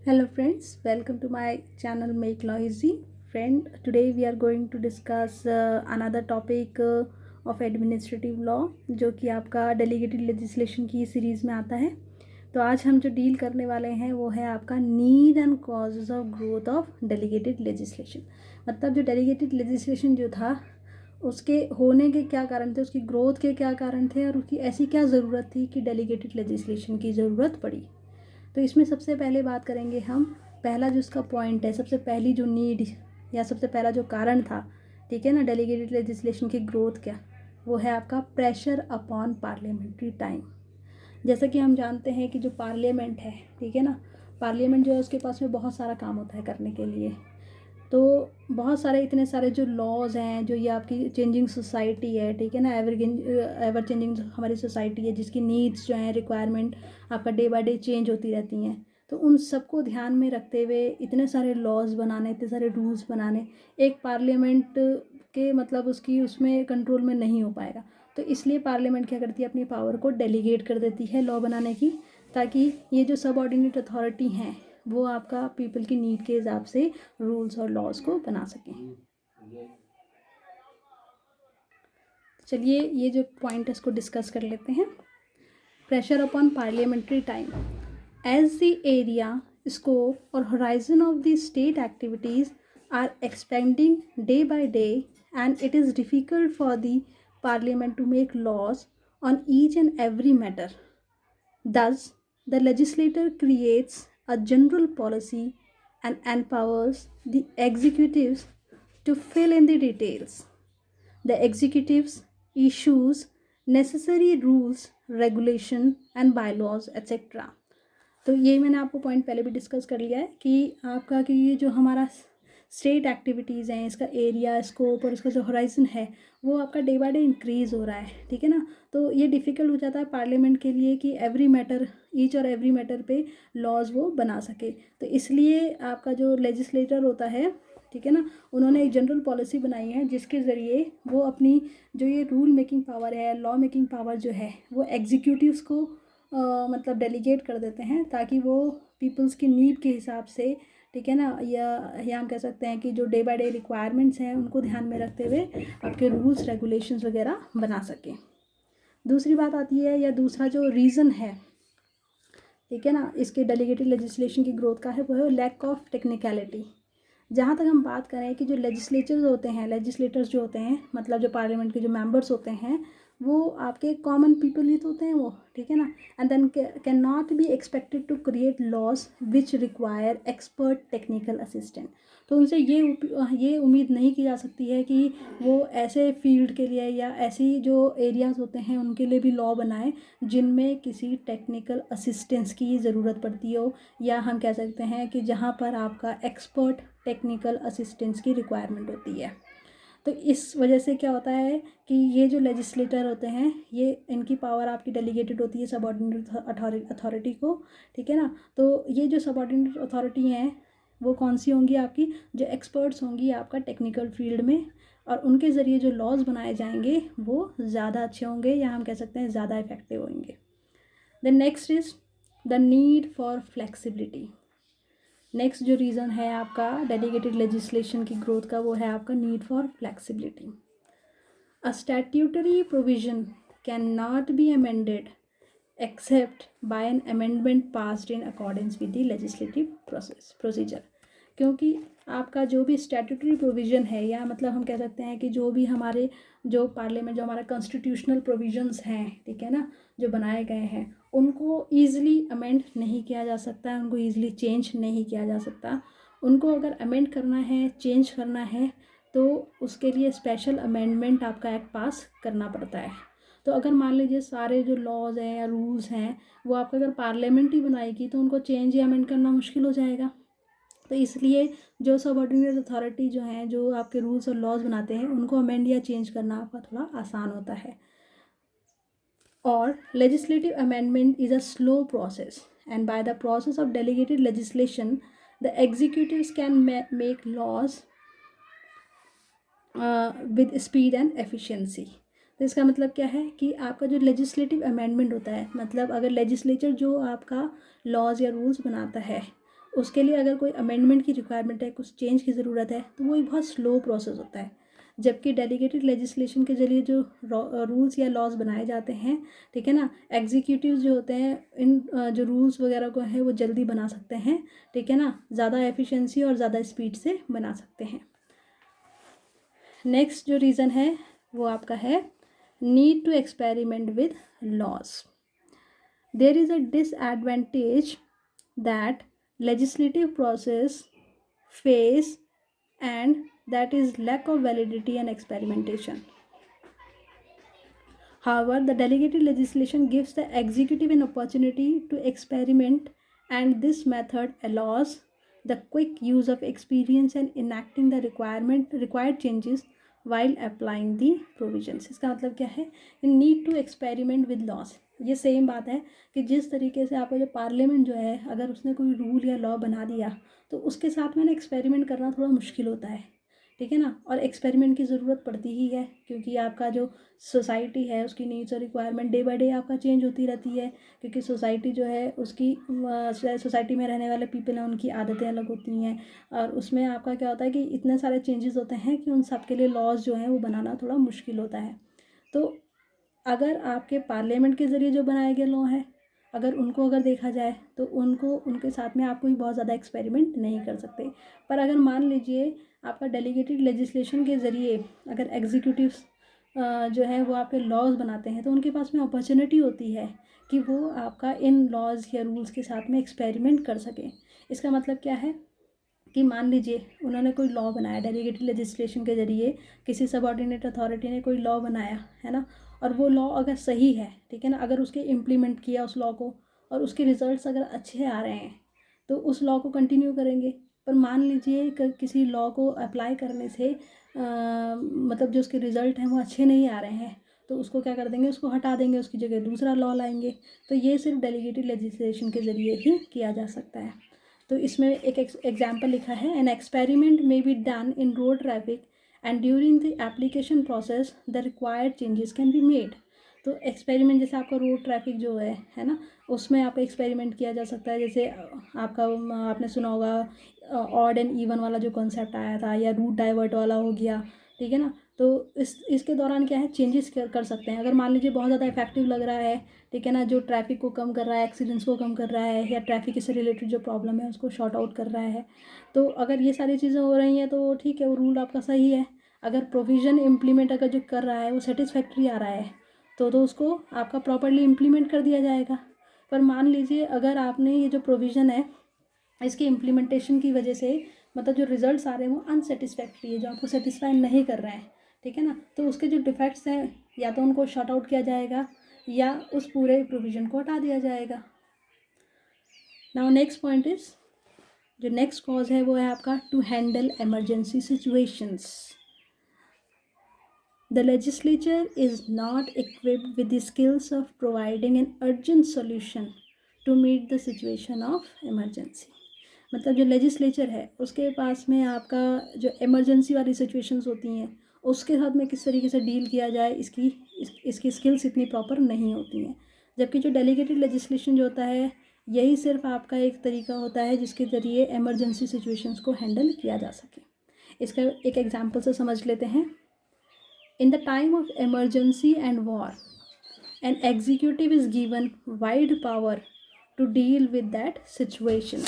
Hello friends, welcome to my channel Make Law Easy. Friend, today we are going to discuss another topic of administrative law जो कि आपका delegated legislation की series में आता है। तो आज हम जो डील करने वाले हैं वो है आपका need and causes of growth of delegated legislation. मतलब जो डेलीगेटेड लेजिस्लेशन जो था उसके होने के क्या कारण थे, उसकी ग्रोथ के क्या कारण थे और उसकी ऐसी क्या ज़रूरत थी कि डेलीगेटेड लेजिस्लेशन की ज़रूरत पड़ी। तो इसमें सबसे पहले बात करेंगे हम, पहला जो इसका पॉइंट है, सबसे पहली जो नीड या सबसे पहला जो कारण था, ठीक है ना, डेलीगेटेड लेजिस्लेशन की ग्रोथ क्या, वो है आपका प्रेशर अपॉन पार्लियामेंट्री टाइम। जैसा कि हम जानते हैं कि जो पार्लियामेंट है, ठीक है ना, पार्लियामेंट जो है उसके पास में बहुत सारा काम होता है करने के लिए। तो बहुत सारे इतने सारे जो लॉज हैं, जो ये आपकी चेंजिंग सोसाइटी है, ठीक है ना, एवर चेंजिंग हमारी सोसाइटी है जिसकी नीड्स जो हैं, रिक्वायरमेंट आपका डे बाय डे चेंज होती रहती हैं। तो उन सबको ध्यान में रखते हुए इतने सारे लॉज बनाने, इतने सारे रूल्स बनाने एक पार्लियामेंट के मतलब उसकी उसमें कंट्रोल में नहीं हो पाएगा। तो इसलिए पार्लियामेंट क्या करती है, अपनी पावर को डेलीगेट कर देती है लॉ बनाने की, ताकि ये जो सबऑर्डिनेट अथॉरिटी हैं वो आपका पीपल की नीड के हिसाब से रूल्स और लॉज को बना सकें। चलिए ये जो पॉइंट है इसको डिस्कस कर लेते हैं। Pressure upon parliamentary time as the area, scope और horizon of the state activities are expanding day by day and it is difficult for the parliament to make laws on each and every matter. Thus, the legislator creates a general policy and empowers the executives to fill in the details. The executives issues necessary rules, regulation and bylaws etc. तो ये मैंने आपको point पहले भी discuss कर लिया है कि आपका कि ये जो हमारा स्टेट एक्टिविटीज़ हैं, इसका एरिया, स्कोप और इसका जो होराइजन है वो आपका डे बाय डे इंक्रीज़ हो रहा है, ठीक है ना। तो ये डिफ़िकल्ट हो जाता है पार्लियामेंट के लिए कि एवरी मैटर, ईच और एवरी मैटर पे लॉज वो बना सके। तो इसलिए आपका जो लेजिस्लेटर होता है, ठीक है ना, उन्होंने एक जनरल पॉलिसी बनाई है जिसके ज़रिए वो अपनी जो ये रूल मेकिंग पावर है, लॉ मेकिंग पावर जो है वो एग्जीक्यूटिव्स को मतलब डेलीगेट कर देते हैं, ताकि वो पीपल्स की नीड के हिसाब से, ठीक है ना, या हम कह सकते हैं कि जो डे बाय डे रिक्वायरमेंट्स हैं उनको ध्यान में रखते हुए आपके रूल्स रेगुलेशंस वगैरह बना सकें। दूसरी बात आती है, या दूसरा जो रीज़न है, ठीक है ना, इसके डेलीगेटेड लेजिस्लेशन की ग्रोथ का है, वो है लैक ऑफ टेक्निकलिटी। जहाँ तक हम बात करें कि जो लेजिस्लेटर्स जो होते हैं, मतलब जो पार्लियामेंट के जो मेंबर्स होते हैं वो आपके कॉमन पीपल ही तो होते हैं वो, ठीक है ना। And then can not be expected to create laws which require expert technical assistant. तो उनसे ये उम्मीद नहीं की जा सकती है कि वो ऐसे फील्ड के लिए या ऐसी जो एरियाज़ होते हैं उनके लिए भी लॉ बनाए जिनमें किसी टेक्निकल असिस्टेंस की ज़रूरत पड़ती हो, या हम कह सकते हैं कि जहाँ पर आपका एक्सपर्ट टेक्निकल असिस्टेंस की रिक्वायरमेंट होती है। तो इस वजह से क्या होता है कि ये जो लेजिस्लेटर होते हैं, ये इनकी पावर आपकी डेलीगेटेड होती है सबऑर्डिनेट अथॉरिटी को, ठीक है ना। तो ये जो सबऑर्डिनेट अथॉरिटी हैं वो कौन सी होंगी, आपकी जो एक्सपर्ट्स होंगी आपका टेक्निकल फील्ड में, और उनके ज़रिए जो लॉज बनाए जाएंगे वो ज़्यादा अच्छे होंगे, या हम कह सकते हैं ज़्यादा इफेक्टिव होंगे। The next is the need for flexibility. Next जो रीज़न है आपका डेलीगेटेड लेजिस्लेशन की ग्रोथ का, वो है आपका need for flexibility. A statutory provision can not be amended except by an amendment passed in accordance with the legislative procedure. क्योंकि आपका जो भी स्टैट्यूटरी प्रोविज़न है, या मतलब हम कह सकते हैं कि जो भी हमारे जो पार्लियामेंट, जो हमारा कॉन्स्टिट्यूशनल प्रोविजंस हैं, ठीक है ना, जो बनाए गए हैं उनको ईज़िली अमेंड नहीं किया जा सकता है, उनको ईज़िली चेंज नहीं किया जा सकता। उनको अगर अमेंड करना है, चेंज करना है, तो उसके लिए स्पेशल अमेंडमेंट आपका एक्ट पास करना पड़ता है। तो अगर मान लीजिए सारे जो लॉज हैं या रूल्स हैं वो आपका अगर पार्लियामेंट ही बनाएगी तो उनको चेंज या अमेंड करना मुश्किल हो जाएगा। तो इसलिए जो सबऑर्डिनेट अथॉरिटी जो हैं, जो आपके रूल्स और लॉज बनाते हैं, उनको अमेंड या चेंज करना आपका थोड़ा आसान होता है। और legislative amendment is a slow process, and by the process of delegated legislation the executives can make laws with speed and efficiency। तो इसका मतलब क्या है कि आपका जो लेजिस्लेटिव अमेंडमेंट होता है, मतलब अगर लेजिस्लेचर जो आपका लॉज या रूल्स बनाता है उसके लिए अगर कोई अमेंडमेंट की रिक्वायरमेंट है, कुछ चेंज की ज़रूरत है, तो वो एक बहुत स्लो प्रोसेस होता है। जबकि डेलीगेटेड लेजिस्लेशन के जरिए जो रूल्स या लॉज बनाए जाते हैं, ठीक है ना, एग्जीक्यूटिव जो होते हैं इन जो रूल्स वगैरह को है वो जल्दी बना सकते हैं, ठीक है ना, ज़्यादा एफिशिएंसी और ज़्यादा स्पीड से बना सकते हैं। नेक्स्ट जो रीज़न है वो आपका है need to experiment with laws. There is a disadvantage that legislative process face, and that is lack of validity and experimentation. However, the delegated legislation gives the executive an opportunity to experiment, and this method allows the quick use of experience and enacting the required changes while applying the provisions. इसका मतलब क्या है? Need to experiment with laws. ये same बात है कि जिस तरीके से आपका जो पार्लियामेंट जो है, अगर उसने कोई रूल या लॉ बना दिया तो उसके साथ में ना एक्सपेरिमेंट करना थोड़ा मुश्किल होता है, ठीक है ना, और एक्सपेरिमेंट की ज़रूरत पड़ती ही है क्योंकि आपका जो सोसाइटी है उसकी नीड्स और रिक्वायरमेंट डे बाय डे आपका चेंज होती रहती है, क्योंकि सोसाइटी जो है उसकी सोसाइटी में रहने वाले पीपल हैं, उनकी आदतें अलग होती हैं, और उसमें आपका क्या होता है कि इतने सारे चेंजेस होते हैं कि उन सब के लिए लॉज जो हैं वो बनाना थोड़ा मुश्किल होता है। तो अगर आपके पार्लियामेंट के ज़रिए जो बनाए गए लॉ हैं, अगर उनको अगर देखा जाए तो उनके साथ में आप कोई बहुत ज़्यादा एक्सपेरिमेंट नहीं कर सकते। पर अगर मान लीजिए आपका डेलीगेटेड लेजिस्लेशन के ज़रिए अगर एग्जीक्यूटिव्स जो है वो आपके लॉज बनाते हैं, तो उनके पास में अपॉर्चुनिटी होती है कि वो आपका इन लॉज या रूल्स के साथ में एक्सपेरिमेंट कर सकें। इसका मतलब क्या है कि मान लीजिए उन्होंने कोई लॉ बनाया डेलीगेटेड लेजिस्लेशन के ज़रिए, किसी सबऑर्डिनेट अथॉरिटी ने कोई लॉ बनाया है ना, और वो लॉ अगर सही है, ठीक है ना, अगर उसके इम्प्लीमेंट किया उस लॉ को और उसके रिजल्ट्स अगर अच्छे आ रहे हैं तो उस लॉ को कंटिन्यू करेंगे। पर मान लीजिए किसी लॉ को अप्लाई करने से मतलब जो उसके रिज़ल्ट हैं वो अच्छे नहीं आ रहे हैं, तो उसको क्या कर देंगे, उसको हटा देंगे, उसकी जगह दूसरा लॉ लाएंगे। तो ये सिर्फ डेलीगेटेड लेजिस्लेशन के ज़रिए ही किया जा सकता है। तो इसमें एक एग्जाम्पल लिखा है, an experiment may be done in road traffic and during the application process the required changes can be made. तो एक्सपेरिमेंट जैसे आपका रोड ट्रैफिक जो है ना, उसमें आपका एक्सपेरिमेंट किया जा सकता है। जैसे आपका आपने सुना होगा ऑड एंड इवन वाला जो कॉन्सेप्ट आया था, या रूट डाइवर्ट वाला हो गया, ठीक है ना। तो इसके दौरान क्या है, चेंजेस कर सकते हैं। अगर मान लीजिए बहुत ज़्यादा इफेक्टिव लग रहा है, ठीक है ना, जो ट्रैफिक को कम कर रहा है, एक्सीडेंट्स को कम कर रहा है, या ट्रैफिक से रिलेटेड जो प्रॉब्लम है उसको शॉर्ट आउट कर रहा है, तो अगर ये सारी चीज़ें हो रही हैं तो ठीक है, वो रूल आपका सही है। अगर प्रोविज़न इम्प्लीमेंट अगर जो कर रहा है वो सेटिस्फैक्ट्री आ रहा है तो उसको आपका प्रॉपर्ली इम्प्लीमेंट कर दिया जाएगा। पर मान लीजिए अगर आपने ये जो प्रोविज़न है इसकी इम्प्लीमेंटेशन की वजह से मतलब जो रिजल्ट्स आ रहे हैं वो अनसेटिस्फैक्ट्री है, जो आपको सेटिस्फाई नहीं कर रहे हैं, ठीक है ना, तो उसके जो डिफेक्ट्स हैं या तो उनको शॉर्ट आउट किया जाएगा या उस पूरे प्रोविज़न को हटा दिया जाएगा। नाउ नेक्स्ट पॉइंट इज, जो नेक्स्ट कॉज है वो है आपका to handle emergency situations. The legislature is not equipped with the skills of providing an urgent solution to meet the situation of emergency। मतलब जो लेजिस्लेचर है उसके पास में आपका जो इमरजेंसी वाली सिचुएशंस होती हैं उसके साथ में किस तरीके से डील किया जाए इसकी स्किल्स इतनी प्रॉपर नहीं होती हैं। जबकि जो डेलीगेटेड लेजिस्लेशन जो होता है यही सिर्फ आपका एक तरीका होता है जिसके ज़रिए इमरजेंसी सिचुएशंस को हैंडल किया जा सके। इसका एक एग्जांपल से समझ लेते हैं। In the time of emergency and war, an executive is given wide power to deal with that situation।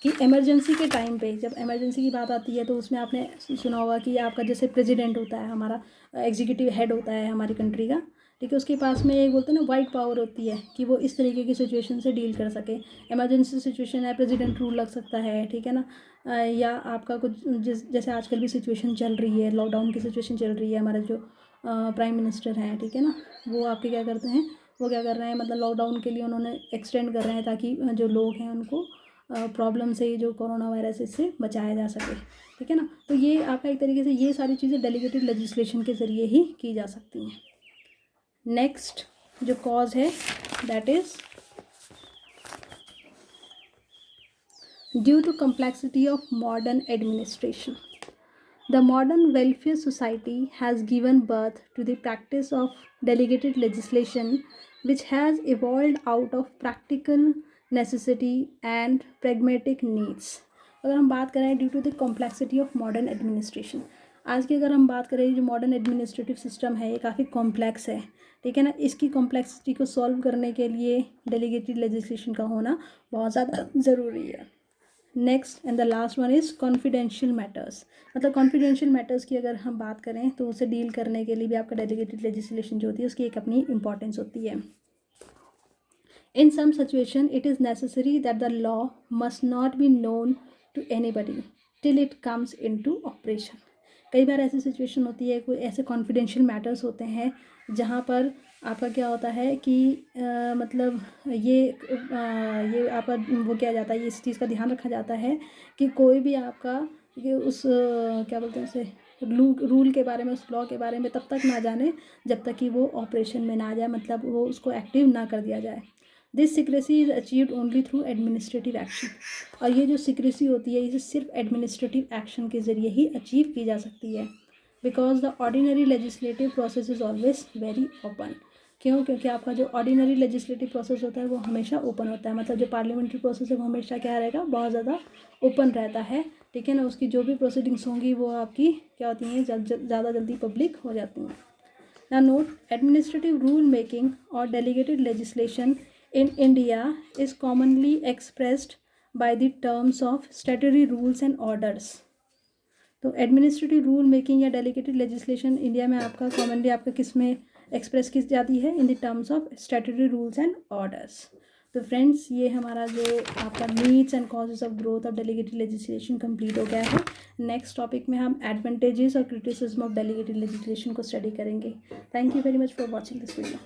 कि इमरजेंसी के टाइम पे जब इमरजेंसी की बात आती है तो उसमें आपने सुना होगा कि आपका जैसे प्रेसिडेंट होता है, हमारा एग्जीक्यूटिव हेड होता है हमारी कंट्री का, ठीक है, उसके पास में एक बोलते हैं ना वाइड पावर होती है कि वो इस तरीके की सिचुएशन से डील कर सके। इमरजेंसी सिचुएशन है, प्रेसिडेंट रूल लग सकता है, ठीक है ना, या आपका कुछ जैसे आजकल भी सिचुएशन चल रही है, लॉकडाउन की सिचुएशन चल रही है, हमारे जो प्राइम मिनिस्टर हैं, ठीक है ना, वो आपके क्या करते हैं, वो क्या कर रहे हैं, मतलब लॉकडाउन के लिए उन्होंने एक्सटेंड कर रहे हैं ताकि जो लोग हैं उनको प्रॉब्लम से, जो कोरोना वायरस, इससे बचाया जा सके, ठीक है ना। तो ये आपका एक तरीके से ये सारी चीज़ें डेलीगेटेड लेजिस्लेशन के ज़रिए ही की जा सकती हैं। नेक्स्ट जो कॉज है that is due to complexity of modern administration. The modern welfare society has given birth to the practice of delegated legislation, which has evolved out of practical necessity and pragmatic needs. अगर हम बात करें due to the complexity of modern administration, आज की अगर हम बात करें जो मॉडर्न एडमिनिस्ट्रेटिव सिस्टम है ये काफ़ी कॉम्प्लेक्स है, ठीक है ना। इसकी कॉम्प्लेक्सिटी को सॉल्व करने के लिए डेलीगेटेड लेजिस्लेशन का होना बहुत ज़्यादा ज़रूरी है। Next and the last one is confidential matters. मतलब कॉन्फिडेंशियल मैटर्स की अगर हम बात करें तो उसे डील करने के लिए भी आपका डेलीगेटेड लेजिस्लेशन जो होती है उसकी एक अपनी इंपॉर्टेंस होती है। In some situation, it is necessary that the law must not be known to anybody till it comes into operation. कई बार ऐसी सिचुएशन होती है, कोई ऐसे कॉन्फिडेंशियल मैटर्स होते हैं जहाँ पर आपका क्या होता है कि मतलब ये आपका वो किया जाता है, ये इस चीज़ का ध्यान रखा जाता है कि कोई भी आपका ये उस क्या बोलते हैं उसे रूल के बारे में, उस लॉ के बारे में तब तक ना जाने जब तक कि वो ऑपरेशन में ना जाए, मतलब वो उसको एक्टिव ना कर दिया जाए। This secrecy is achieved only through administrative action. और ये जो सिक्रेसी होती है इसे सिर्फ एडमिनिस्ट्रेटिव एक्शन के ज़रिए ही अचीव की जा सकती है। Because the ordinary legislative process is always very open. क्यों? क्योंकि आपका जो ऑर्डिनरी लेजिस्लेटिव प्रोसेस होता है वो हमेशा ओपन होता है, मतलब जो पार्लियामेंट्री प्रोसेस है वो हमेशा क्या रहेगा, बहुत ज़्यादा ओपन रहता है, ठीक है ना। उसकी जो भी प्रोसीडिंग्स होंगी वो आपकी क्या होती हैं, ज़्यादा जल्दी पब्लिक हो जाती हैं। Now note, administrative rule making or delegated legislation in India is commonly expressed by the terms of statutory rules and orders. तो एडमिनिस्ट्रेटिव रूल मेकिंग या डेलीगेटेड लेजिस्लेशन इंडिया में आपका कॉमनली आपका किस में एक्सप्रेस की जाती है, in the terms of statutory rules and orders. तो फ्रेंड्स ये हमारा जो आपका needs and causes of growth of delegated legislation complete हो गया है। नेक्स्ट टॉपिक में हम एडवांटेजेस और क्रिटिसिज्म ऑफ डेलीगेटेड लेजिस्लेशन को स्टडी करेंगे। Thank you very much for watching this video.